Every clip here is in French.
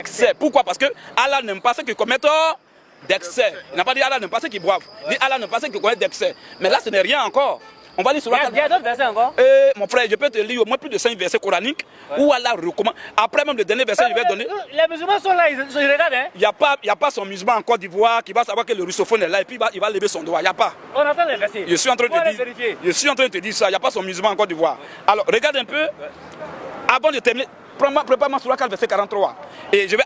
Excès. Pourquoi? Parce que Allah n'aime pas ceux qui commettent d'excès. Il n'a pas dit Allah n'aime pas ceux qui boivent. Il dit Allah n'aime pas ceux qui commettent d'excès. Mais là, ce n'est rien encore. On va lire sur il y a d'autres versets encore. Mon frère, je peux te lire au moins plus de 5 versets coraniques où Allah recommande. Après même le dernier verset, je vais donner. Les musulmans sont là, ils regardent. Hein? Il n'y a pas son musulman en Côte d'Ivoire qui va savoir que le russophone est là et puis il va lever son doigt. Il n'y a pas. On entend les versets. Je suis en train de te dire ça. Il n'y a pas son musulman en Côte d'Ivoire. Alors, regarde un peu. Avant de terminer, prépare-moi sur le verset 43. Et je vais.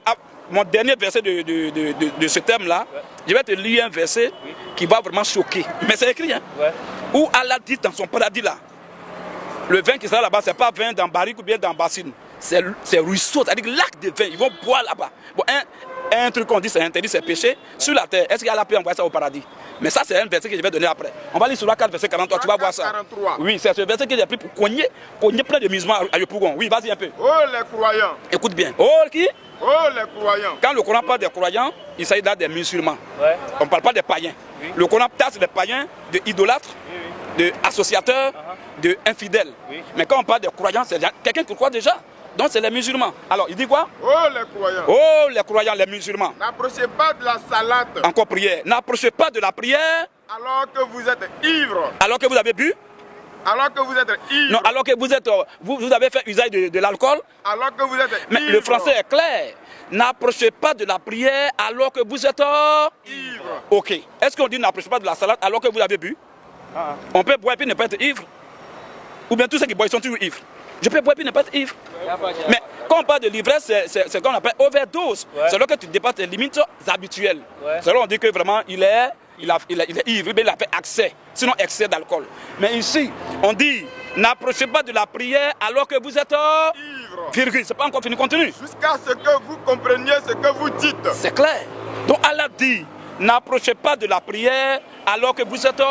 Mon dernier verset de ce thème-là, je vais te lire un verset qui va vraiment choquer. Mais c'est écrit, hein? Où Allah dit dans son paradis là, le vin qui sera là-bas, ce n'est pas vin dans barrique ou bien dans bassine. C'est ruisseau, c'est-à-dire lac de vin. Ils vont boire là-bas. Bon, un truc qu'on dit c'est interdit, c'est péché. Sur la terre, est-ce qu'Allah peut envoyer ça au paradis? Mais ça, c'est un verset que je vais donner après. On va lire sur la 4, verset 43, tu vas voir ça. 43. Oui, c'est ce verset que j'ai pris pour cogner plein de musulmans à Yopougon. Oui, vas-y un peu. Oh les croyants. Écoute bien. Oh qui? Oh les croyants. Quand le Coran parle des croyants, il s'agit là des musulmans. On ne parle pas des païens. Le Coran tasse les païens de idolâtres, de associateurs, de infidèles. Mais quand on parle des croyants, c'est quelqu'un qui croit déjà. Donc c'est les musulmans. Alors il dit quoi? Oh les croyants. Oh les croyants, les musulmans. N'approchez pas de la salate. Encore prière. N'approchez pas de la prière. Alors que vous êtes ivre. Alors que vous avez bu. Alors que vous êtes ivre. Non, alors que vous avez fait usage de l'alcool. Alors que vous êtes ivre. Mais le français est clair. N'approchez pas de la prière alors que vous êtes ivre. Ok. Est-ce qu'on dit n'approchez pas de la salade alors que vous avez bu? On peut boire et puis ne pas être ivre. Ou bien tous ceux qui boivent sont toujours ivres. Je peux boire et puis ne pas être ivre. Mais quand on parle de l'ivresse, c'est ce qu'on appelle overdose. C'est là que tu dépasses tes limites habituelles. C'est là qu'on dit que vraiment il est ivre, mais il a fait accès, sinon excès d'alcool. Mais ici, on dit, n'approchez pas de la prière alors que vous êtes ivre. Virgule, c'est pas encore fini, continue. Jusqu'à ce que vous compreniez ce que vous dites. C'est clair. Donc Allah dit, n'approchez pas de la prière alors que vous êtes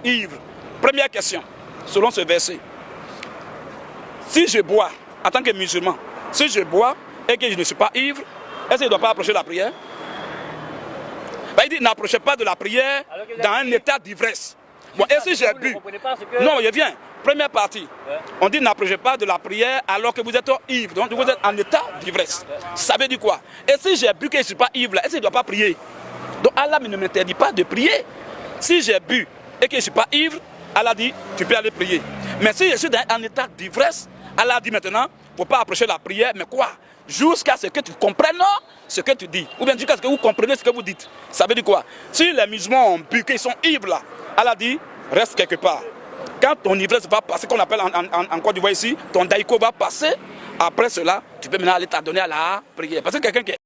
ivre. Première question, selon ce verset. Si je bois, en tant que musulman, si je bois et que je ne suis pas ivre, est-ce que je ne dois pas approcher la prière? Il dit n'approchez pas de la prière dans un état d'ivresse. Bon, et si j'ai bu? Non, je viens. Première partie. On dit n'approchez pas de la prière alors que vous êtes ivre. Donc vous êtes en état d'ivresse. Ça veut dire quoi? Et si j'ai bu que je ne suis pas ivre, est-ce que je ne dois pas prier? Donc Allah ne m'interdit pas de prier. Si j'ai bu et que je ne suis pas ivre, Allah dit tu peux aller prier. Mais si je suis en état d'ivresse, Allah dit maintenant, il ne faut pas approcher la prière, mais quoi? Jusqu'à ce que tu comprennes ce que tu dis. Ou bien jusqu'à ce que vous compreniez ce que vous dites. Ça veut dire quoi? Si les musulmans ont bu, qu'ils sont ivres là, Allah dit, reste quelque part. Quand ton ivresse va passer, qu'on appelle en Côte d'Ivoire ici, ton daïko va passer, après cela, tu peux maintenant aller t'adonner à la prière. Parce que quelqu'un qui